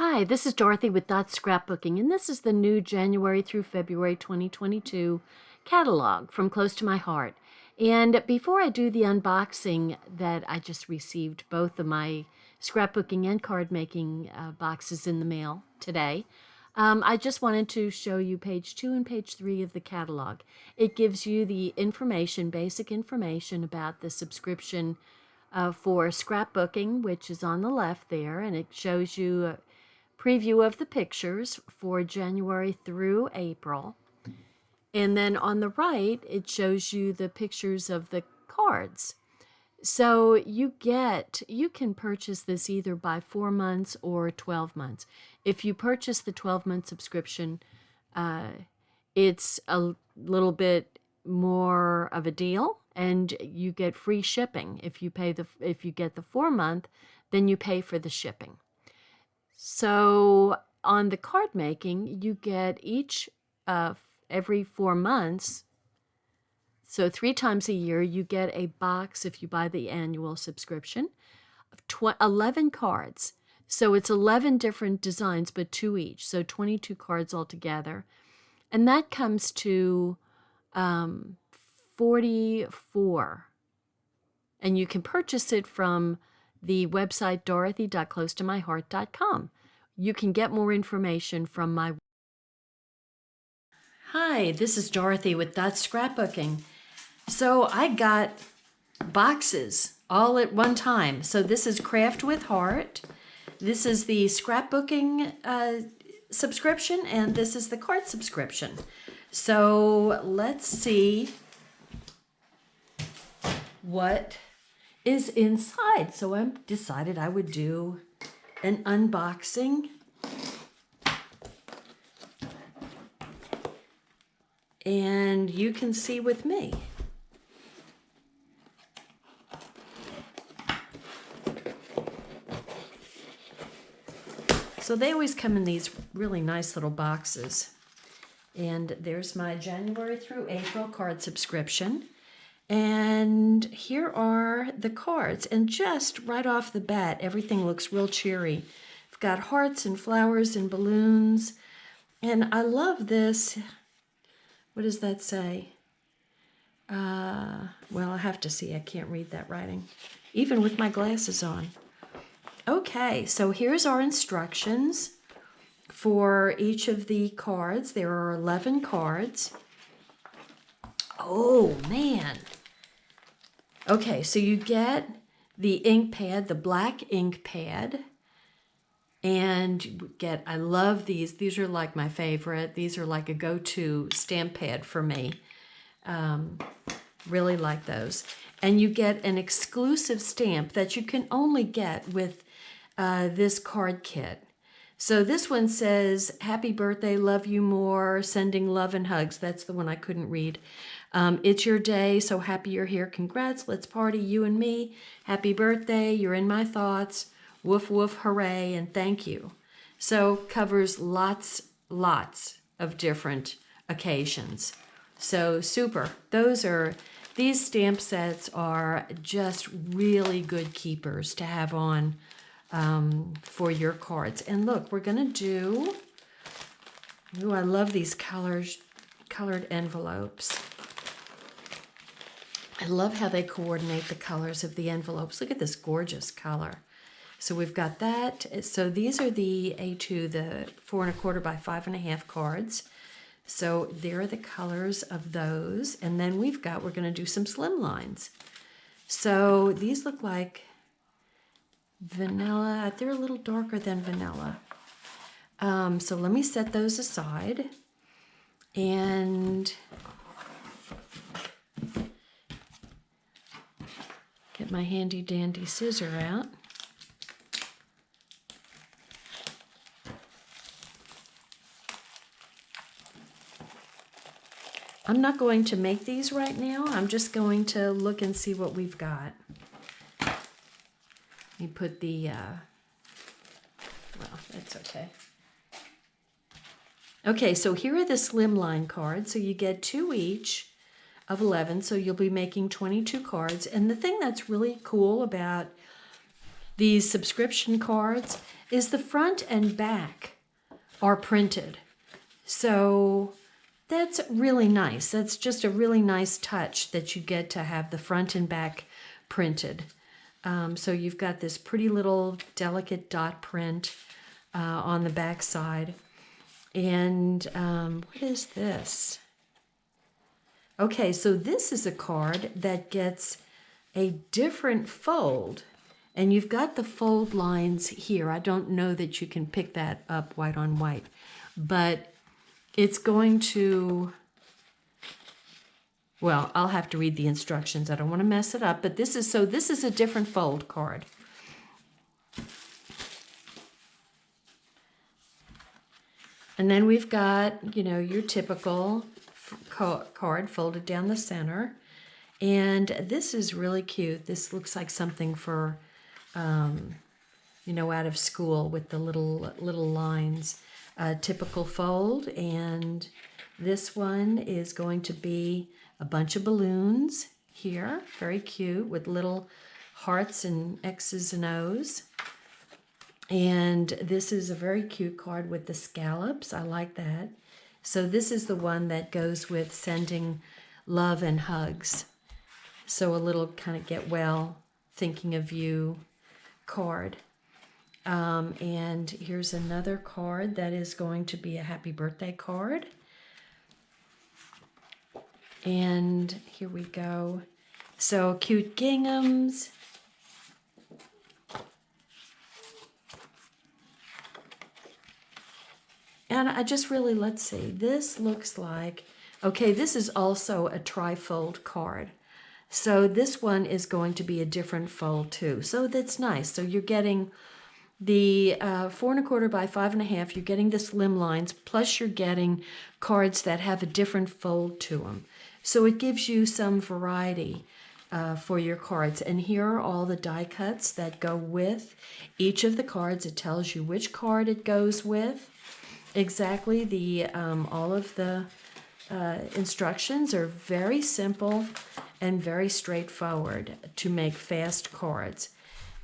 Hi, this is Dorothy with Scrapbooking, and this is the new January through February 2022 catalog from Close to My Heart. And before I do the unboxing that I just received both of my scrapbooking and card making boxes in the mail today, I just wanted to show you page 2 and page 3 of the catalog. It gives you the information, basic information about the subscription for scrapbooking, which is on the left there, and it shows you a preview of the pictures for January through April. And then on the right, it shows you the pictures of the cards. So you can purchase this either by 4 months or 12 months. If you purchase the 12-month subscription, it's a little bit more of a deal, and you get free shipping. If you get the 4-month, then you pay for the shipping. So on the card making, you get each every 4 months. So 3 times a year, you get a box if you buy the annual subscription of 11 cards. So it's 11 different designs, but 2 each. So 22 cards altogether. And that comes to 44. And you can purchase it from the website dorothy.closetomyheart.com. You can get more information from my... Hi, this is Dorothy with Scrapbooking. So I got boxes all at one time. So this is Craft with Heart. This is the scrapbooking subscription, and this is the card subscription. So let's see what is inside. So I decided I would do an unboxing. And you can see with me. So they always come in these really nice little boxes. And there's my January through April card subscription. And here are the cards. And just right off the bat, everything looks real cheery. I've got hearts and flowers and balloons. And I love this. What does that say? Well, I have to see. I can't read that writing, even with my glasses on. Okay, so here's our instructions for each of the cards. There are 11 cards. Oh, man. Okay, so you get the ink pad, the black ink pad. And you get, I love these. These are like my favorite. These are like a go-to stamp pad for me. Really like those. And you get an exclusive stamp that you can only get with this card kit. So this one says, "Happy birthday, love you more, sending love and hugs." That's the one I couldn't read. "It's your day, so happy you're here. Congrats, let's party, you and me. Happy birthday, you're in my thoughts. Woof, woof, hooray, and thank you." So covers lots of different occasions. So super. These stamp sets are just really good keepers to have on for your cards. And look, we're going to do, I love these colored envelopes. I love how they coordinate the colors of the envelopes. Look at this gorgeous color. So we've got that. So these are the A2, the 4 1/4 by 5 1/2 cards. So there are the colors of those. And then we're going to do some slim lines. So these look like vanilla. They're a little darker than vanilla. So let me set those aside. And get my handy dandy scissor out. I'm not going to make these right now. I'm just going to look and see what we've got. Let me put the, well, that's okay. Okay, so here are the slimline cards. So you get 2 each of 11, so you'll be making 22 cards. And the thing that's really cool about these subscription cards is the front and back are printed. So that's really nice. That's just a really nice touch that you get to have the front and back printed. So you've got this pretty little delicate dot print on the back side. And what is this? Okay, so this is a card that gets a different fold. And you've got the fold lines here. I don't know that you can pick that up white on white, but it's going to, well, I'll have to read the instructions. I don't want to mess it up, but this is a different fold card. And then we've got, you know, your typical card folded down the center. And this is really cute. This looks like something for, you know, out of school with the little lines. Typical fold. And this one is going to be a bunch of balloons here. Very cute with little hearts and X's and O's. And this is a very cute card with the scallops. I like that. So this is the one that goes with sending love and hugs. So a little kind of get well, thinking of you card. And here's another card that is going to be a happy birthday card. And here we go. So cute ginghams. And I just really, let's see, this looks like, okay, this is also a tri-fold card. So this one is going to be a different fold too. So that's nice. So you're getting the 4 1/4 by 5 1/2, you're getting the slim lines, plus you're getting cards that have a different fold to them. So it gives you some variety for your cards. And here are all the die cuts that go with each of the cards. It tells you which card it goes with. Exactly, all of the instructions are very simple and very straightforward to make fast cards.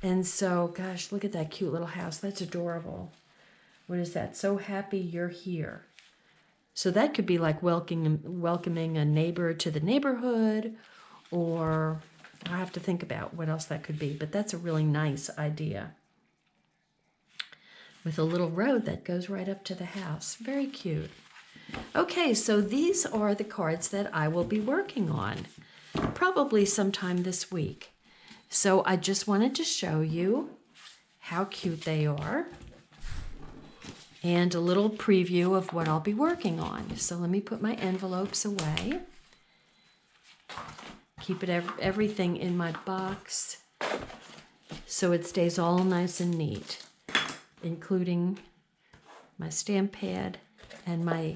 And so, gosh, look at that cute little house. That's adorable. What is that? So happy you're here. So that could be like welcoming a neighbor to the neighborhood, or I have to think about what else that could be. But that's a really nice idea. With a little road that goes right up to the house. Very cute. Okay, so these are the cards that I will be working on, probably sometime this week. So I just wanted to show you how cute they are and a little preview of what I'll be working on. So let me put my envelopes away. Keep everything in my box so it stays all nice and neat, including my stamp pad and my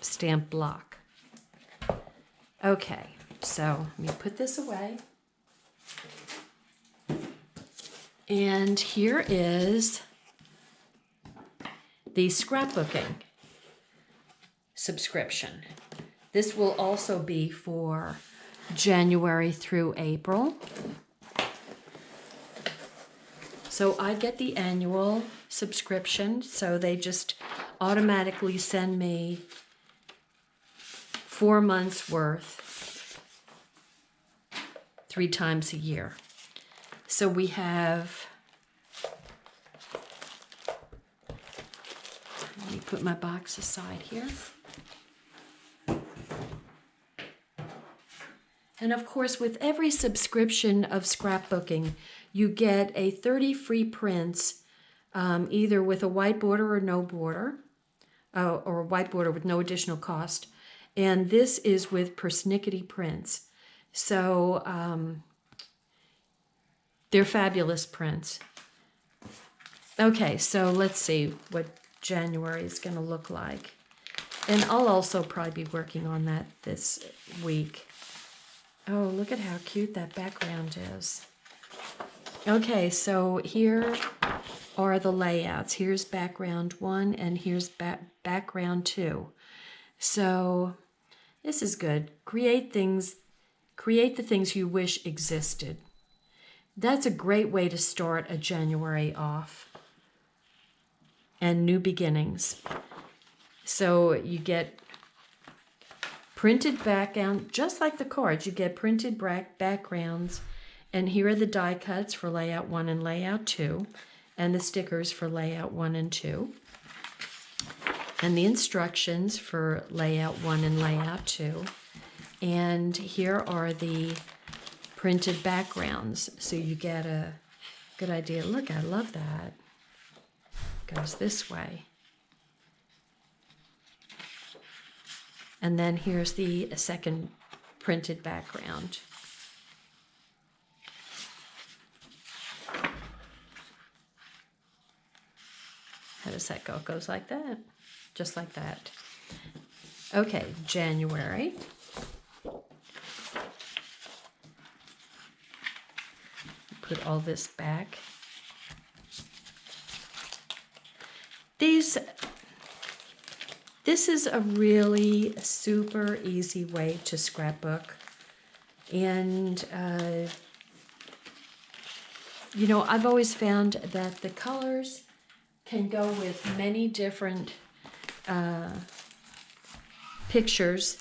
stamp block. Okay, so let me put this away. And here is the scrapbooking subscription. This will also be for January through April. So I get the annual subscription, so they just automatically send me 4 months worth 3 times a year. So we have, let me put my box aside here. And of course, with every subscription of scrapbooking, you get a 30 free prints, either with a white border or no border, or a white border with no additional cost. And this is with persnickety prints. So they're fabulous prints. Okay, so let's see what January is going to look like. And I'll also probably be working on that this week. Oh, look at how cute that background is. Okay, so here are the layouts. Here's background 1 and here's background 2. So this is good. Create the things you wish existed. That's a great way to start a January off and new beginnings. So you get printed background, just like the cards, you get printed backgrounds, and here are the die cuts for layout 1 and layout 2, and the stickers for layout 1 and 2, and the instructions for layout 1 and layout 2, and here are the printed backgrounds, so you get a good idea. Look, I love that. Goes this way. And then here's the second printed background. How does that go? It goes like that, just like that. Okay, January. Put all this back. This is a really super easy way to scrapbook. And, you know, I've always found that the colors can go with many different pictures.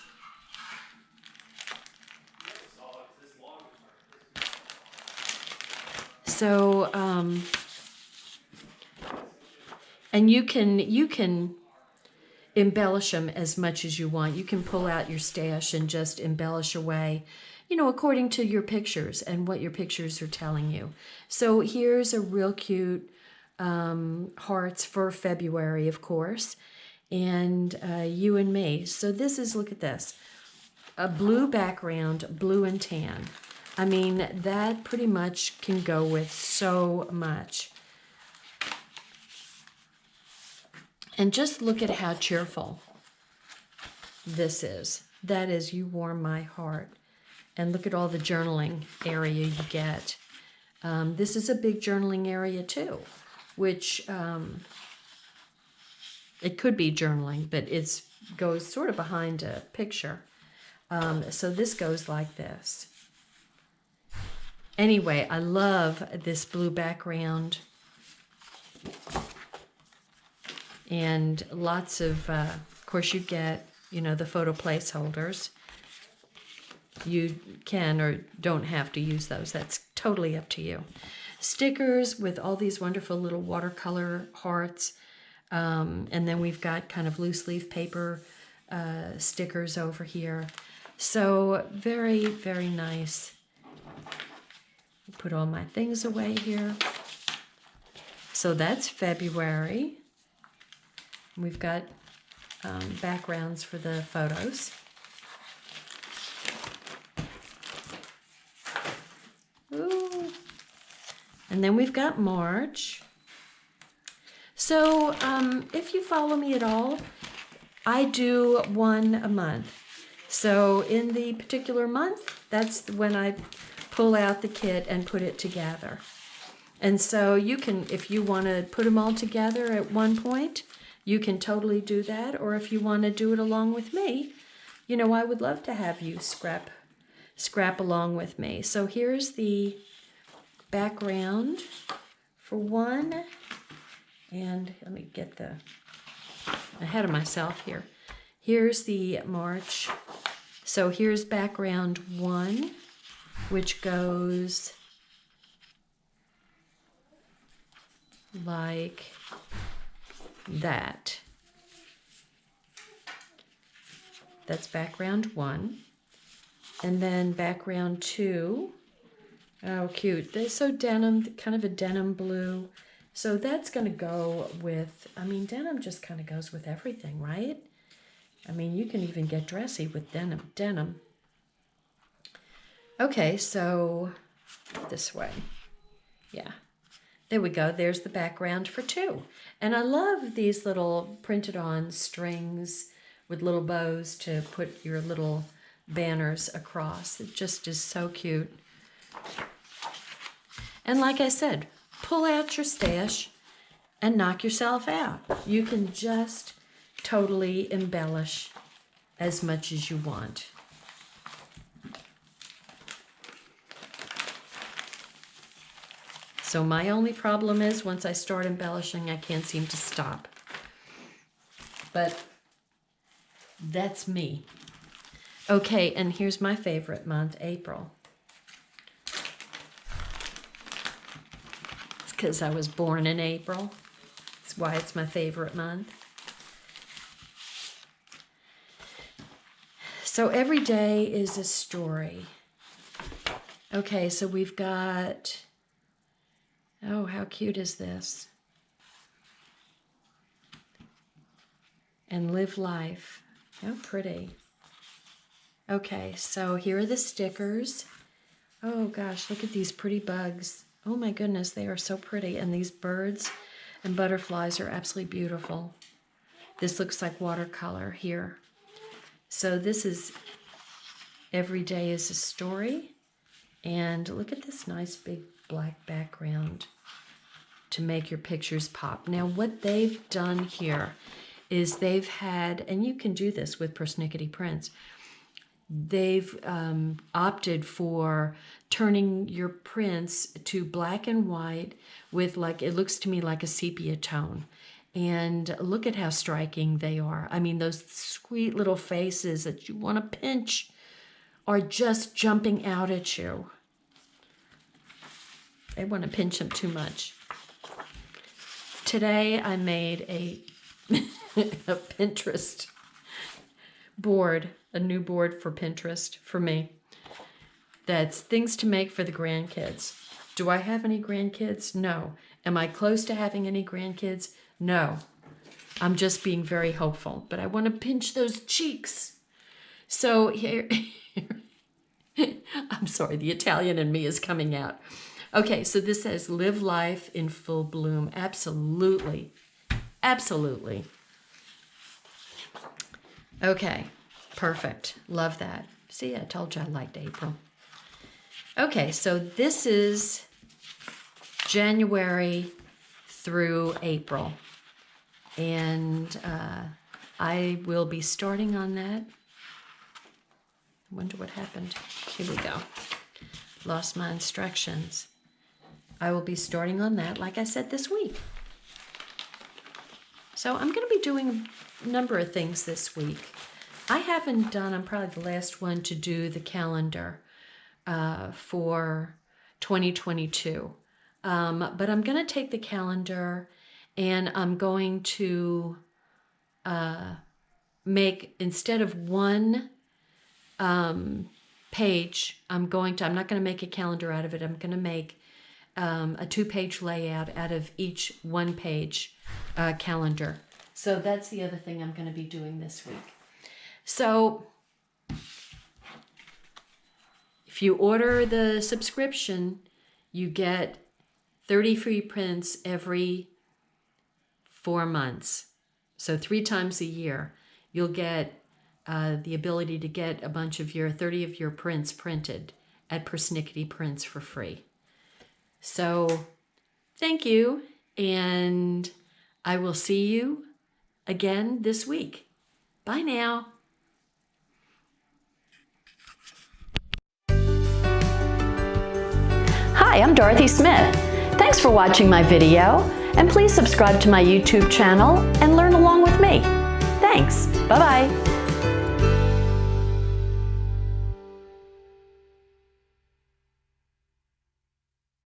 So, and you can embellish them as much as you want. You can pull out your stash and just embellish away, you know, according to your pictures and what your pictures are telling you. So here's a real cute hearts for February, of course, and you and me. So this is, look at this, a blue background, blue and tan. I mean, that pretty much can go with so much. And just look at how cheerful this is. That is, you warm my heart. And look at all the journaling area you get. This is a big journaling area too, which it could be journaling, but it goes sort of behind a picture. So this goes like this. Anyway, I love this blue background. And lots of course you get, you know, the photo placeholders. You can or don't have to use those. That's totally up to you. Stickers with all these wonderful little watercolor hearts. And then we've got kind of loose leaf paper stickers over here. So very, very nice. Put all my things away here. So that's February. We've got backgrounds for the photos. Ooh. And then we've got March. So if you follow me at all, I do one a month. So in the particular month, that's when I pull out the kit and put it together. And so you can, if you want to put them all together at one point, you can totally do that. Or if you want to do it along with me, you know, I would love to have you scrap along with me. So here's the background for one. And let me get ahead of myself here. Here's the March. So here's background 1, which goes like that. That's background 1. And then background 2. Oh, cute. They're so denim, kind of a denim blue. So that's going to go with, I mean, denim just kind of goes with everything, right? I mean, you can even get dressy with denim. Okay, so this way. Yeah. There we go. There's the background for 2. And I love these little printed on strings with little bows to put your little banners across. It just is so cute. And like I said, pull out your stash and knock yourself out. You can just totally embellish as much as you want. So my only problem is once I start embellishing, I can't seem to stop. But that's me. Okay, and here's my favorite month, April. It's because I was born in April. That's why it's my favorite month. So every day is a story. Okay, so we've got, oh, how cute is this? And live life. How pretty. Okay, so here are the stickers. Oh gosh, look at these pretty bugs. Oh my goodness, they are so pretty. And these birds and butterflies are absolutely beautiful. This looks like watercolor here. So this is Every Day is a Story. And look at this nice big black background to make your pictures pop. Now what they've done here is they've had, and you can do this with persnickety prints, they've opted for turning your prints to black and white with, like, it looks to me like a sepia tone. And look at how striking they are. I mean, those sweet little faces that you want to pinch are just jumping out at you. I want to pinch them too much. Today I made a Pinterest board, a new board for Pinterest for me. That's things to make for the grandkids. Do I have any grandkids? No. Am I close to having any grandkids? No. I'm just being very hopeful, but I want to pinch those cheeks. So here, I'm sorry, the Italian in me is coming out. Okay, so this says live life in full bloom. Absolutely. Absolutely. Okay, perfect. Love that. See, I told you I liked April. Okay, so this is January through April. And I will be starting on that. I wonder what happened. Here we go. Lost my instructions. I will be starting on that, like I said, this week. So I'm going to be doing a number of things this week. I haven't done, I'm probably the last one to do the calendar for 2022. But I'm going to take the calendar and I'm going to make, instead of one page, I'm not going to make a calendar out of it. I'm going to make a 2-page layout out of each 1-page calendar. So that's the other thing I'm going to be doing this week. So if you order the subscription, you get 30 free prints every 4 months. So 3 times a year, you'll get the ability to get a bunch of 30 of your prints printed at Persnickety Prints for free. So thank you, and I will see you again this week. Bye now. Hi, I'm Dorothy Smith. Thanks for watching my video, and please subscribe to my YouTube channel and learn along with me. Thanks. Bye-bye.